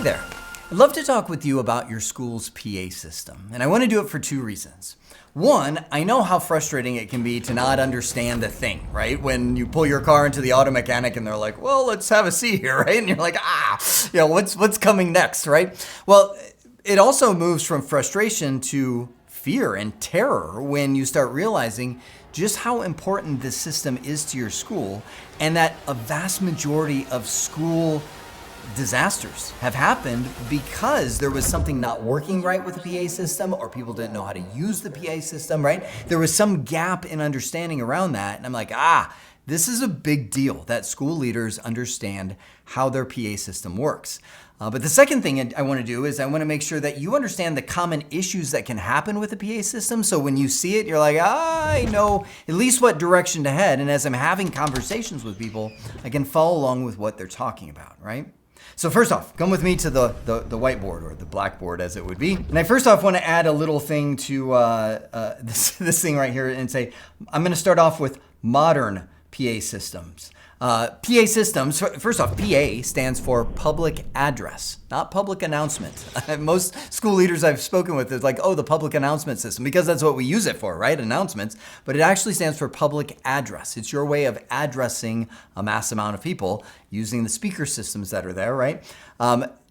Hey there. I'd love to talk with you about your school's PA system, and I want to do it for two reasons. One, I know how frustrating it can be to not understand the thing, right? When you pull your car into the auto mechanic and they're like, well, let's have a seat here, right? And you're like, what's coming next, right? Well, it also moves from frustration to fear and terror when you start realizing just how important this system is to your school, and that a vast majority of school disasters have happened because there was something not working right with the PA system, or people didn't know how to use the PA system, right? There was some gap in understanding around that. And I'm like, this is a big deal that school leaders understand how their PA system works. But the second thing I want to do is I want to make sure that you understand the common issues that can happen with the PA system. So when you see it, you're like, I know at least what direction to head. And as I'm having conversations with people, I can follow along with what they're talking about, right? So first off, come with me to the whiteboard, or the blackboard as it would be. And I first off want to add a little thing to this thing right here and say, I'm going to start off with modern PA systems. PA systems, first off, PA stands for public address, not public announcement. Most school leaders I've spoken with is like, the public announcement system, because that's what we use it for, right? Announcements. But it actually stands for public address. It's your way of addressing a mass amount of people using the speaker systems that are there, right?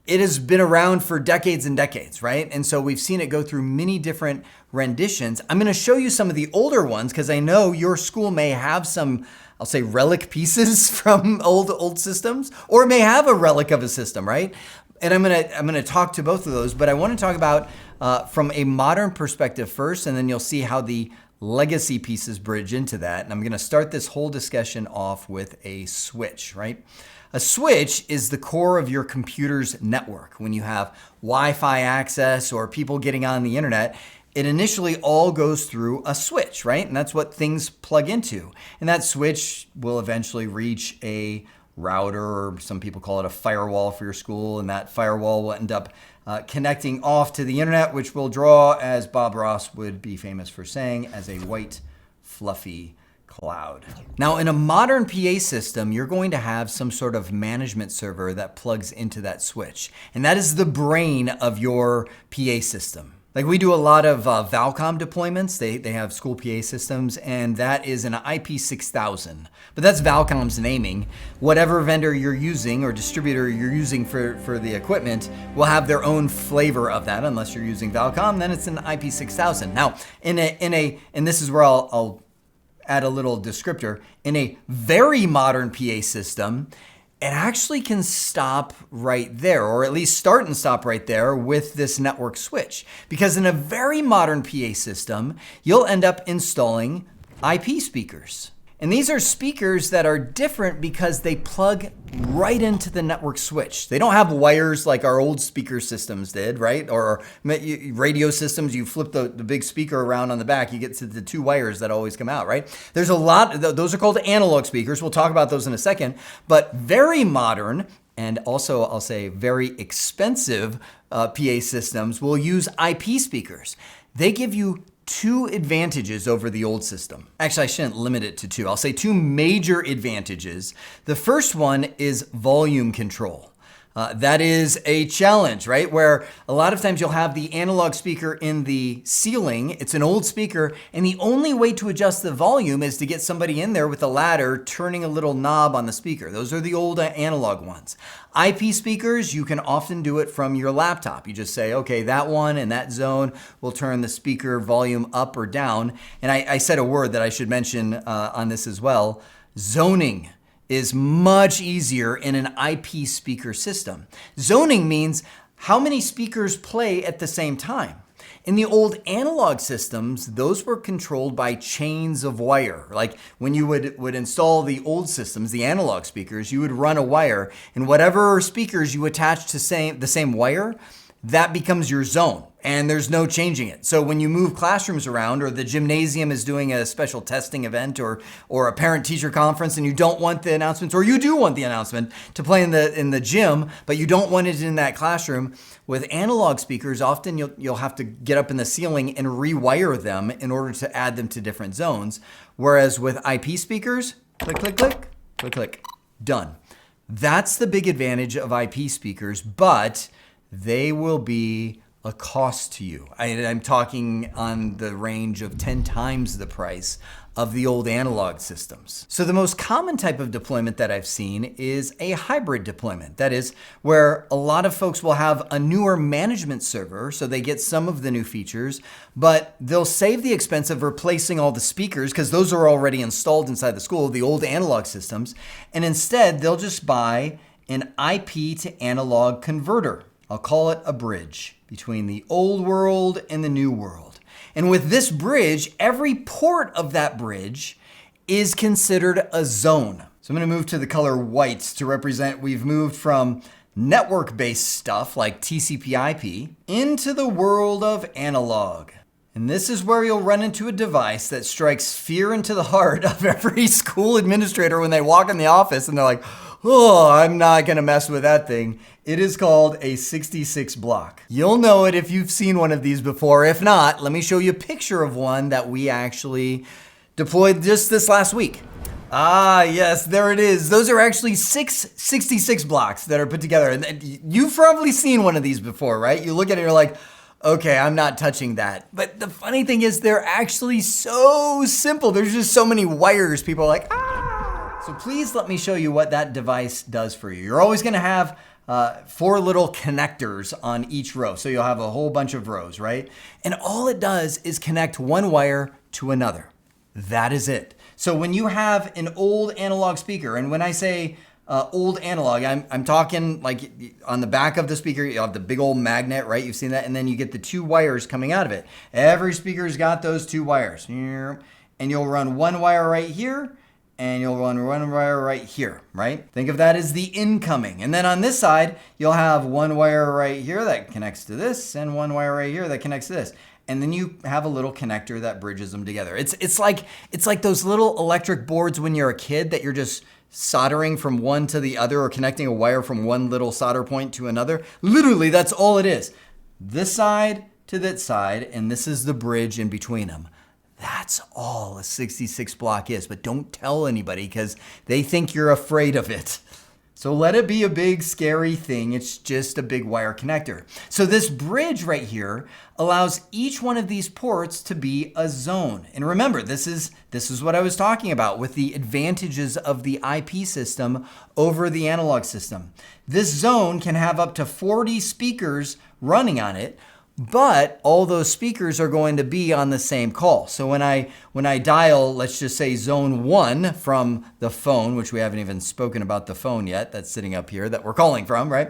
It has been around for decades and decades, right? And so we've seen it go through many different renditions. I'm going to show you some of the older ones because I know your school may have some, I'll say, relic pieces from old systems, or it may have a relic of a system, right? And I'm gonna talk to both of those, but I want to talk about from a modern perspective first, and then you'll see how the legacy pieces bridge into that. And I'm going to start this whole discussion off with a switch, right? A switch is the core of your computer's network. When you have Wi-Fi access or people getting on the internet, it initially all goes through a switch, right? And that's what things plug into. And that switch will eventually reach a router, or some people call it a firewall for your school. And that firewall will end up connecting off to the internet, which will draw, as Bob Ross would be famous for saying, as a white, fluffy cloud. Now, in a modern PA system, you're going to have some sort of management server that plugs into that switch. And that is the brain of your PA system. Like, we do a lot of Valcom deployments. They have school PA systems, and that is an IP6000. But that's Valcom's naming. Whatever vendor you're using or distributor you're using for the equipment will have their own flavor of that. Unless you're using Valcom, then it's an IP6000. Now, and this is where I'll add a little descriptor. In a very modern PA system, it actually can stop right there, or at least start and stop right there with this network switch. Because in a very modern PA system, you'll end up installing IP speakers. And these are speakers that are different because they plug right into the network switch. They don't have wires like our old speaker systems did, right? Or radio systems, you flip the big speaker around on the back, you get to the two wires that always come out, right? There's a lot, those are called analog speakers. We'll talk about those in a second. But very modern, and also I'll say very expensive PA systems will use IP speakers. They give you two advantages over the old system. Actually, I shouldn't limit it to two. I'll say two major advantages. The first one is volume control. That is a challenge, right? Where a lot of times you'll have the analog speaker in the ceiling. It's an old speaker, and the only way to adjust the volume is to get somebody in there with a ladder turning a little knob on the speaker. Those are the old analog ones. IP speakers, you can often do it from your laptop. You just say, okay, that one in that zone will turn the speaker volume up or down. And I said a word that I should mention on this as well. Zoning is much easier in an IP speaker system. Zoning means how many speakers play at the same time. In the old analog systems, those were controlled by chains of wire. Like when you would install the old systems, the analog speakers, you would run a wire, and whatever speakers you attach to the same wire, that becomes your zone, and there's no changing it. So when you move classrooms around, or the gymnasium is doing a special testing event, or a parent-teacher conference, and you don't want the announcements, or you do want the announcement to play in the gym, but you don't want it in that classroom, with analog speakers, often you'll have to get up in the ceiling and rewire them in order to add them to different zones. Whereas with IP speakers, click, click, click, click, click, done. That's the big advantage of IP speakers, but they will be a cost to you. I'm talking on the range of 10 times the price of the old analog systems. So the most common type of deployment that I've seen is a hybrid deployment. That is where a lot of folks will have a newer management server, so they get some of the new features, but they'll save the expense of replacing all the speakers because those are already installed inside the school, the old analog systems, and instead they'll just buy an IP to analog converter. I'll call it a bridge between the old world and the new world. And with this bridge, every port of that bridge is considered a zone. So I'm going to move to the color white to represent we've moved from network-based stuff like TCP/IP into the world of analog. And this is where you'll run into a device that strikes fear into the heart of every school administrator when they walk in the office and they're like, oh, I'm not going to mess with that thing. It is called a 66 block. You'll know it if you've seen one of these before. If not, let me show you a picture of one that we actually deployed just this last week. Ah, yes, there it is. Those are actually 66 blocks that are put together. And you've probably seen one of these before, right? You look at it and you're like, okay, I'm not touching that. But the funny thing is they're actually so simple. There's just so many wires. People are like, ah. So please let me show you what that device does for you. You're always going to have 4 little connectors on each row. So you'll have a whole bunch of rows, right? And all it does is connect one wire to another. That is it. So when you have an old analog speaker, and when I say old analog, I'm talking like on the back of the speaker, you have the big old magnet, right? You've seen that. And then you get the 2 wires coming out of it. Every speaker's got those 2 wires. And you'll run one wire right here, and you'll run one wire right here, right? Think of that as the incoming. And then on this side, you'll have one wire right here that connects to this, and one wire right here that connects to this. And then you have a little connector that bridges them together. It's like those little electric boards when you're a kid that you're just soldering from one to the other or connecting a wire from one little solder point to another. Literally, that's all it is. This side to that side, and this is the bridge in between them. That's all a 66 block is, but don't tell anybody because they think you're afraid of it. So let it be a big, scary thing. It's just a big wire connector. So this bridge right here allows each one of these ports to be a zone. And remember, this is what I was talking about with the advantages of the IP system over the analog system. This zone can have up to 40 speakers running on it, but all those speakers are going to be on the same call. So when I dial, let's just say zone 1 from the phone, which we haven't even spoken about the phone yet, that's sitting up here that we're calling from, right?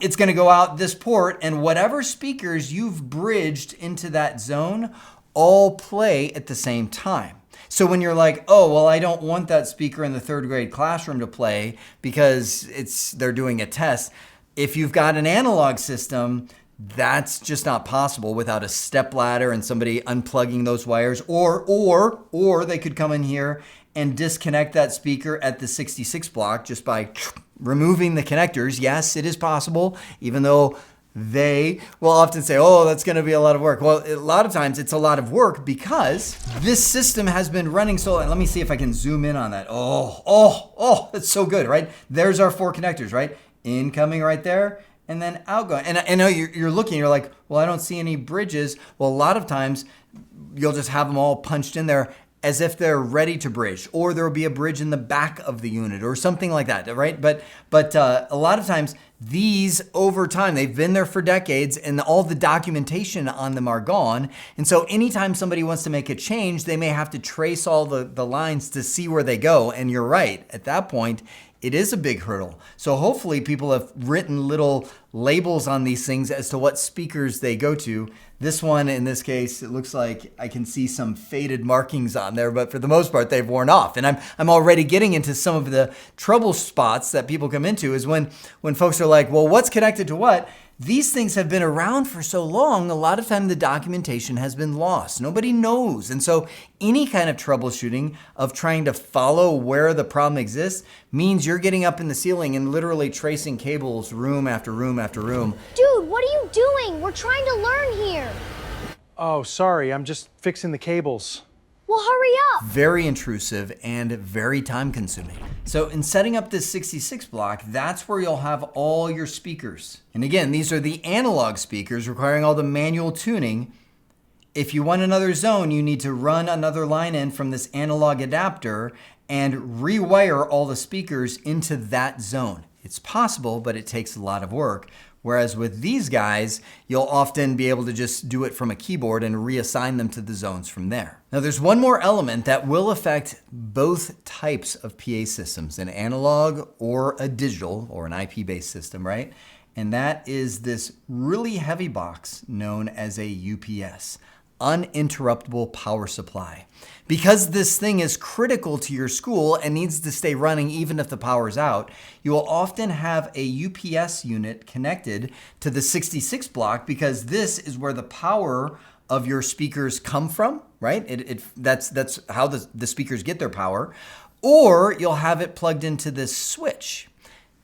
It's going to go out this port, and whatever speakers you've bridged into that zone all play at the same time. So when you're like, oh, well, I don't want that speaker in the 3rd grade classroom to play because they're doing a test. If you've got an analog system, that's just not possible without a step ladder and somebody unplugging those wires, or they could come in here and disconnect that speaker at the 66 block just by removing the connectors. Yes, it is possible, even though they will often say, oh, that's going to be a lot of work. Well, a lot of times it's a lot of work because this system has been running so long. Let me see if I can zoom in on that. Oh, that's so good, right? There's our 4 connectors, right? Incoming right there. And then outgoing. And I know you're looking, you're like, well, I don't see any bridges. Well, a lot of times you'll just have them all punched in there as if they're ready to bridge, or there will be a bridge in the back of the unit or something like that, right? But a lot of times these over time, they've been there for decades and all the documentation on them are gone. And so anytime somebody wants to make a change, they may have to trace all the lines to see where they go. And you're right, at that point, it is a big hurdle. So hopefully people have written little labels on these things as to what speakers they go to. This one, in this case, it looks like I can see some faded markings on there, but for the most part, they've worn off. And I'm already getting into some of the trouble spots that people come into is when folks are like, well, what's connected to what? These things have been around for so long, a lot of time the documentation has been lost. Nobody knows. And so any kind of troubleshooting of trying to follow where the problem exists means you're getting up in the ceiling and literally tracing cables room after room after room. Dude, what are you doing? We're trying to learn here. Oh, sorry, I'm just fixing the cables. Well, hurry up. Very intrusive and very time consuming. So in setting up this 66 block, that's where you'll have all your speakers. And again, these are the analog speakers requiring all the manual tuning. If you want another zone, you need to run another line in from this analog adapter and rewire all the speakers into that zone. It's possible, but it takes a lot of work. Whereas with these guys, you'll often be able to just do it from a keyboard and reassign them to the zones from there. Now there's one more element that will affect both types of PA systems, an analog or a digital or an IP-based system, right? And that is this really heavy box known as a UPS. Uninterruptible power supply. Because this thing is critical to your school and needs to stay running even if the power's out, you will often have a UPS unit connected to the 66 block because this is where the power of your speakers come from, right? That's how the speakers get their power. Or you'll have it plugged into this switch.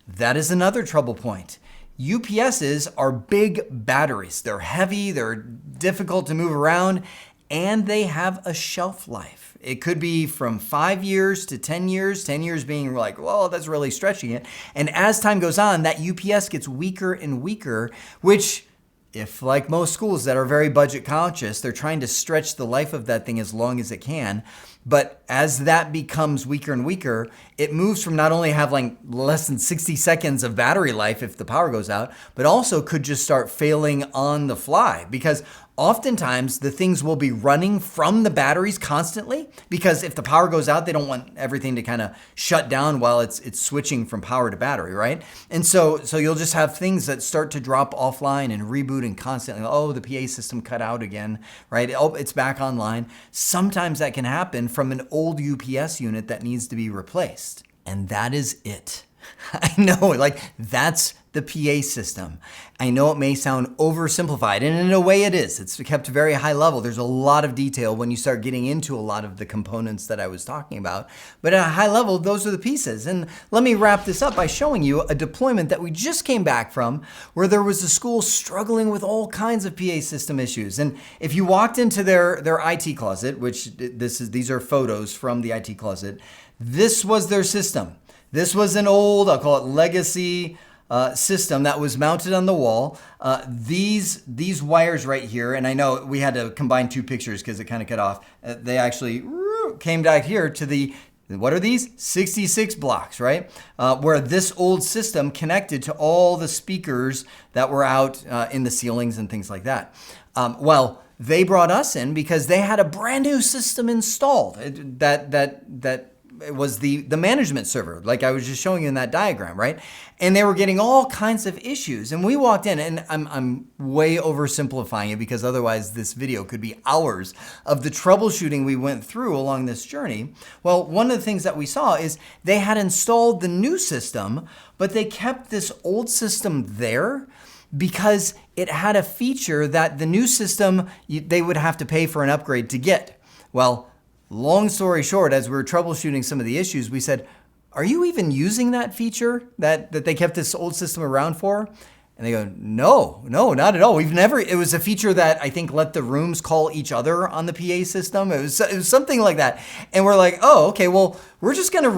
That is another trouble point. UPSs are big batteries. They're heavy, they're difficult to move around, and they have a shelf life. It could be from 5 years to 10 years, 10 years being like, well, that's really stretching it. And as time goes on, that UPS gets weaker and weaker, which, if like most schools that are very budget conscious, they're trying to stretch the life of that thing as long as it can. But as that becomes weaker and weaker, it moves from not only have like less than 60 seconds of battery life if the power goes out, but also could just start failing on the fly because oftentimes the things will be running from the batteries constantly because if the power goes out, they don't want everything to kind of shut down while it's switching from power to battery, right? And so you'll just have things that start to drop offline and rebooting constantly. Oh, the PA system cut out again, right? Oh, it's back online. Sometimes that can happen from an old UPS unit that needs to be replaced. And that is it. I know, like that's the PA system. I know it may sound oversimplified, and in a way it is. It's kept very high level. There's a lot of detail when you start getting into a lot of the components that I was talking about. But at a high level, those are the pieces. And let me wrap this up by showing you a deployment that we just came back from where there was a school struggling with all kinds of PA system issues. And if you walked into their IT closet, which these are photos from the IT closet, this was their system. This was an old, I'll call it legacy system that was mounted on the wall. These wires right here, and I know we had to combine two pictures because it kind of cut off. They actually came back here to what are these? 66 blocks, right? Where this old system connected to all the speakers that were out in the ceilings and things like that. Well, they brought us in because they had a brand new system installed that it was the management server, like I was just showing you in that diagram, right? And they were getting all kinds of issues. And we walked in, and I'm way oversimplifying it because otherwise this video could be hours of the troubleshooting we went through along this journey. Well, one of the things that we saw is they had installed the new system, but they kept this old system there because it had a feature that the new system, they would have to pay for an upgrade to get. Well, long story short, as we were troubleshooting some of the issues, we said, are you even using that feature that they kept this old system around for? And they go, no, not at all. It was a feature that I think let the rooms call each other on the PA system. It was something like that. And we're like, oh, okay, well, we're just gonna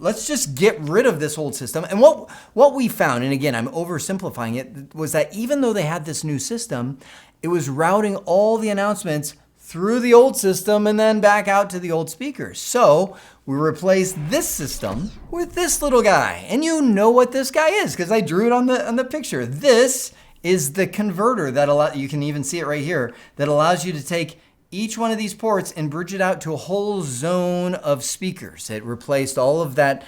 let's just get rid of this old system. And what we found, and again, I'm oversimplifying it, was that even though they had this new system, it was routing all the announcements through the old system and then back out to the old speakers. So we replaced this system with this little guy. And you know what this guy is because I drew it on the picture. This is the converter that you can even see it right here, that allows you to take each one of these ports and bridge it out to a whole zone of speakers. It replaced all of that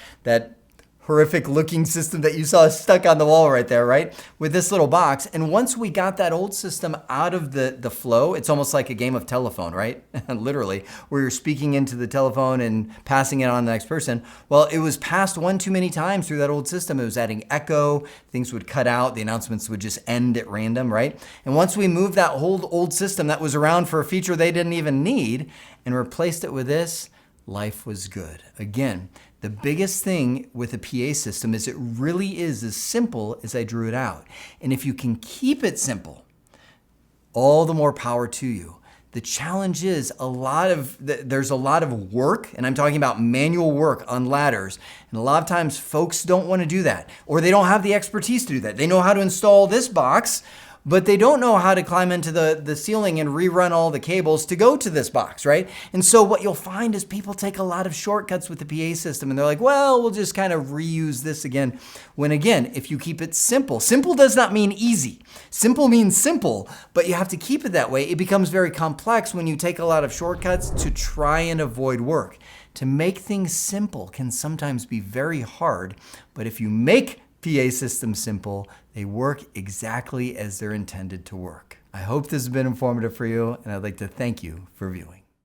horrific looking system that you saw stuck on the wall right there, right? With this little box. And once we got that old system out of the flow, it's almost like a game of telephone, right? Literally, where you're speaking into the telephone and passing it on to the next person. Well, it was passed one too many times through that old system. It was adding echo, things would cut out, the announcements would just end at random, right? And once we moved that whole old system that was around for a feature they didn't even need and replaced it with this, life was good. Again, the biggest thing with a PA system is it really is as simple as I drew it out. And if you can keep it simple, all the more power to you. The challenge is there's a lot of work, and I'm talking about manual work on ladders. And a lot of times folks don't want to do that, or they don't have the expertise to do that. They know how to install this box, but they don't know how to climb into the ceiling and rerun all the cables to go to this box, right? And so what you'll find is people take a lot of shortcuts with the PA system, and they're like, well, we'll just kind of reuse this again. When again, if you keep it simple, simple does not mean easy. Simple means simple, but you have to keep it that way. It becomes very complex when you take a lot of shortcuts to try and avoid work. To make things simple can sometimes be very hard, but if you make PA systems simple, they work exactly as they're intended to work. I hope this has been informative for you, and I'd like to thank you for viewing.